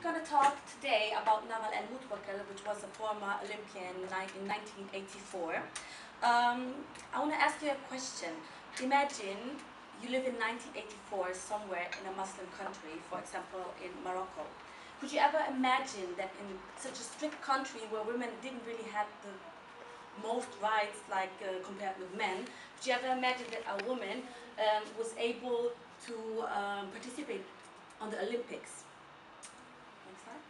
we're going to talk today about Naval El Mutwakel, which was a former Olympian in 1984. I want to ask you a question. Imagine you live in 1984 somewhere in a Muslim country, for example in Morocco. Could you ever imagine that in such a strict country where women didn't really have the most rights like compared with men, could you ever imagine that a woman was able to participate on the Olympics? Next slide.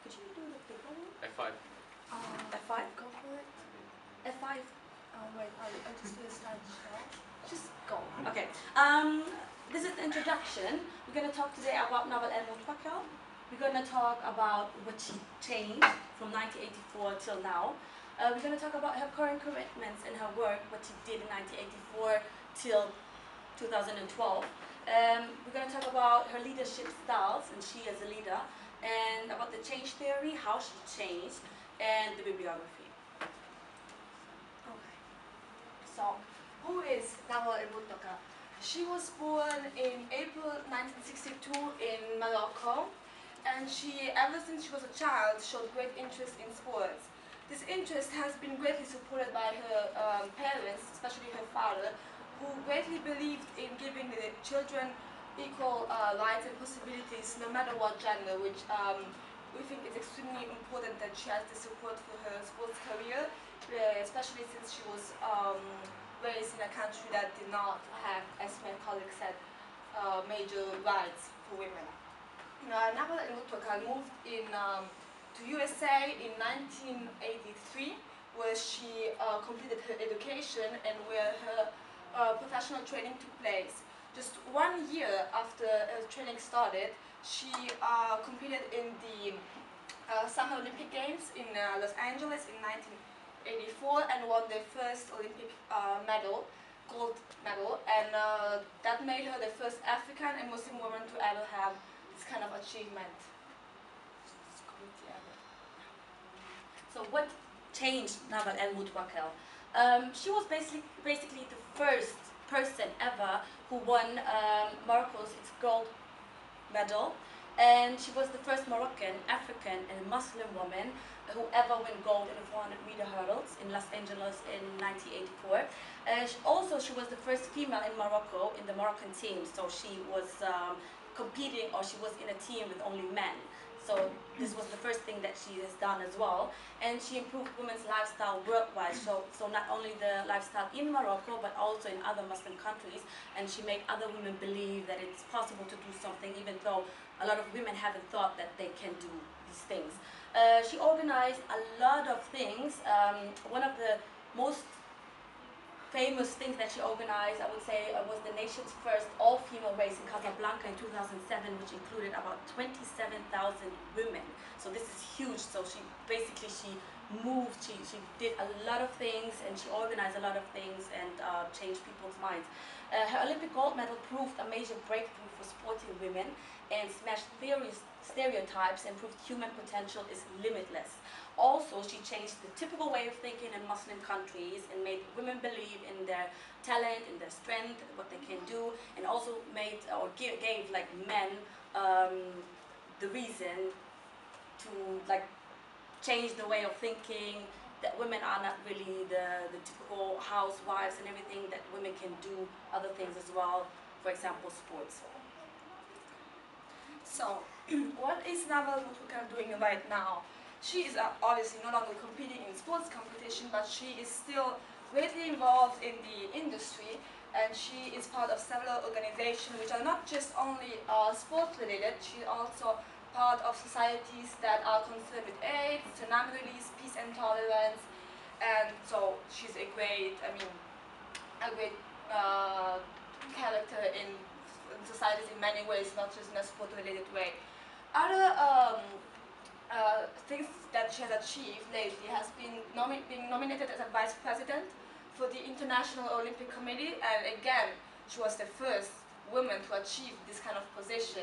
Could you do the bigger one? F5. F5? Go for it. F5. Wait, I'll just do a slideshow. Just go. Okay. This is the introduction. We're going to talk today about Naval El Mutwakel. We're going to talk about what she changed from 1984 till now. We're going to talk about her current commitments and her work, what she did in 1984 till 2012. We're going to talk about her leadership styles, and she as a leader, and about the change theory, how she changed, and the bibliography. Okay. So, who is Naval El Mutwakel? She was born in April 1962 in Morocco, and she, ever since she was a child, showed great interest in sports. This interest has been greatly supported by her parents, especially her father, who greatly believed in giving the children equal rights and possibilities no matter what gender, which we think is extremely important that she has the support for her sports career, especially since she was raised in a country that did not have, as my colleague said, major rights for women. Naval El Mutwakel moved to USA in 1983, where she completed her education and where her professional training took place. Just 1 year after her training started, she competed in the Summer Olympic Games in Los Angeles in 1984 and won the first Olympic medal, gold medal, and that made her the first African and Muslim woman to ever have this kind of achievement. So what changed Naval El Mutwakel? She was basically the first person ever who won Morocco's gold medal, and she was the first Moroccan, African and Muslim woman who ever won gold in the 400-meter hurdles in Los Angeles in 1984. She was the first female in Morocco in the Moroccan team, so she was competing, or she was in a team with only men. So this was the first thing that she has done as well, and she improved women's lifestyle worldwide. So not only the lifestyle in Morocco, but also in other Muslim countries, and she made other women believe that it's possible to do something, even though a lot of women haven't thought that they can do these things. She organized a lot of things. One of the most famous things that she organized, I would say, was the nation's first all-female race in Casablanca in 2007, which included about 27,000 women. So this is huge. So she moved, she did a lot of things, and she organized a lot of things and changed people's minds. Her Olympic gold medal proved a major breakthrough for sporting women and smashed stereotypes and proved human potential is limitless. Also, she changed the typical way of thinking in Muslim countries and made women believe in their talent, in their strength, what they can do, and also made or gave like men the reason to like change the way of thinking, that women are not really the typical housewives and everything, that women can do other things as well, for example, sports. So, what is Naval Mutwakel doing right now? She is obviously no longer competing in sports competition, but she is still greatly involved in the industry, and she is part of several organizations which are not just only sports related. She's also part of societies that are concerned with AIDS, tsunami release, peace and tolerance, and so she's a great character in societies in many ways, not just in a sport-related way. Other things that she has achieved lately has been being nominated as a vice president for the International Olympic Committee, and again, she was the first woman to achieve this kind of position.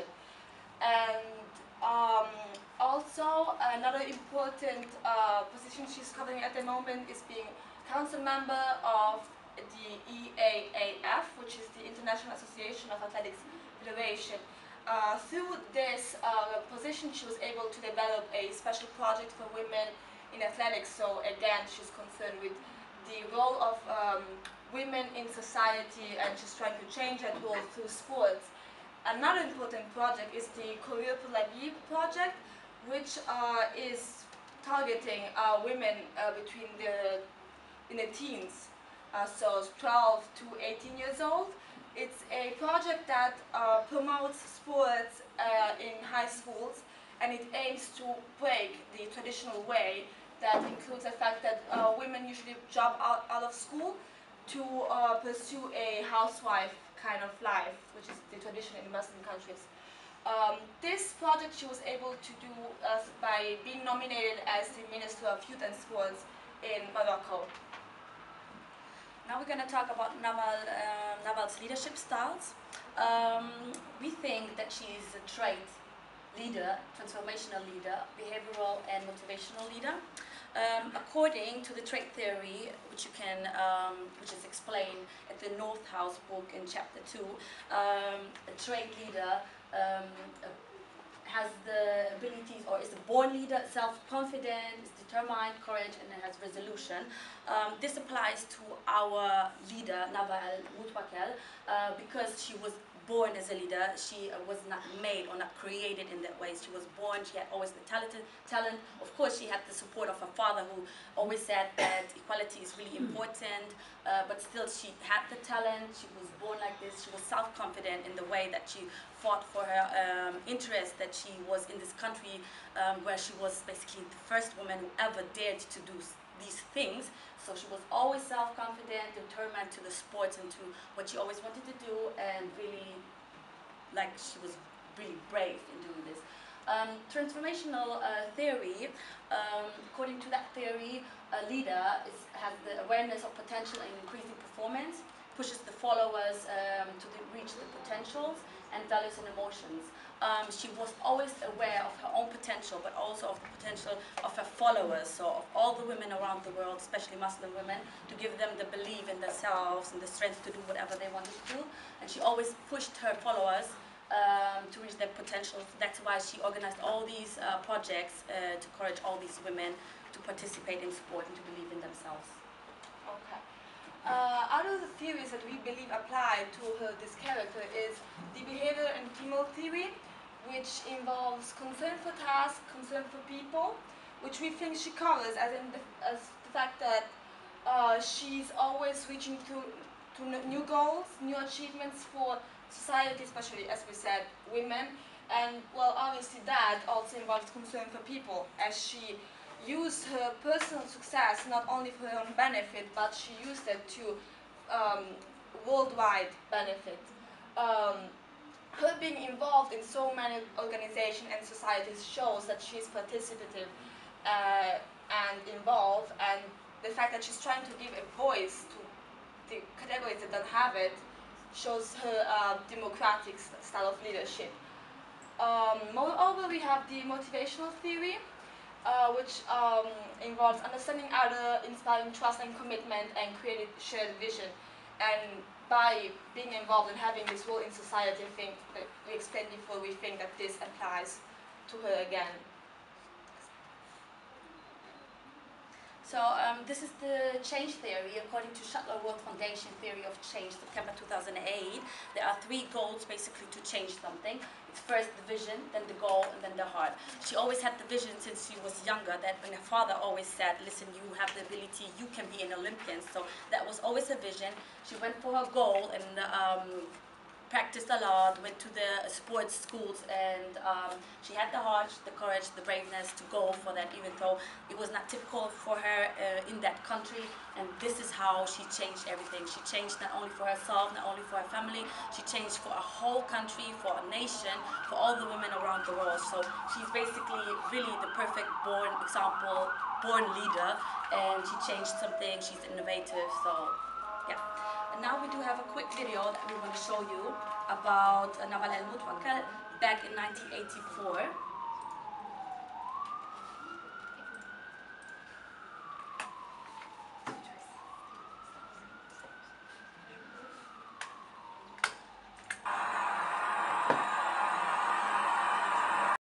And also, another important position she's covering at the moment is being council member of the EAAF, which is the International Association of Athletics Federation. Through this position, she was able to develop a special project for women in athletics. So again, she's concerned with the role of women in society, and she's trying to change that role through sports. Another important project is the Career pour la Vie project, which is targeting women between in the teens, so 12 to 18 years old. It's a project that promotes sports in high schools, and it aims to break the traditional way that includes the fact that women usually drop out of school to pursue a housewife kind of life, which is the tradition in Muslim countries. This project she was able to do by being nominated as the Minister of Youth and Sports in Morocco. Now we're going to talk about Naval's leadership styles. We think that she's a trait leader, transformational leader, behavioral and motivational leader. According to the trait theory, which is explained at the North House book in chapter 2, a trait leader has the abilities, or is a born leader, self-confident, is determined, courage, and has resolution. This applies to our leader, Naval Moutwakel, because she was born as a leader. She was not made or not created in that way. She was born, she had always the talent. Of course, she had the support of her father, who always said that equality is really important, but still she had the talent. She was born like this. She was self-confident in the way that she fought for her interest, that she was in this country where she was basically the first woman who ever dared to do these things. So she was always self-confident, determined to the sports and to what she always wanted to do, and really, like, she was really brave in doing this. Transformational theory, according to that theory, a leader has the awareness of potential and increasing performance, pushes the followers to reach the potentials and values and emotions. She was always aware of her own potential, but also of the potential of her followers, so of all the women around the world, especially Muslim women, to give them the belief in themselves and the strength to do whatever they wanted to do. And she always pushed her followers to reach their potential. That's why she organized all these projects to encourage all these women to participate in sport and to believe in themselves. Okay. Other theories that we believe apply to this character is the behavior and teamwork theory, which involves concern for tasks, concern for people, which we think she covers as the fact that she's always reaching to new goals, new achievements for society, especially, as we said, women. And, well, obviously that also involves concern for people, as she used her personal success not only for her own benefit, but she used it to worldwide benefit. Her being involved in so many organizations and societies shows that she's participative and involved, and the fact that she's trying to give a voice to the categories that don't have it shows her democratic style of leadership. Moreover, we have the motivational theory, which involves understanding others, inspiring trust and commitment, and creating shared vision. And by being involved and having this role in society, I think, like we explained before, we think that this applies to her again. So this is the change theory according to Shuttleworth Foundation theory of change, September 2008. There are 3 goals basically to change something. It's first the vision, then the goal, and then the heart. She always had the vision since she was younger, that when her father always said, listen, you have the ability, you can be an Olympian. So that was always her vision. She went for her goal and practiced a lot, went to the sports schools, and she had the heart, the courage, the braveness to go for that, even though it was not typical for her in that country. And this is how she changed everything. She changed not only for herself, not only for her family, she changed for a whole country, for a nation, for all the women around the world. So she's basically really the perfect born example, born leader, and she changed something. She's innovative, so yeah. And now we do have a quick video that we want to show you about Naval El Moutwakel back in 1984.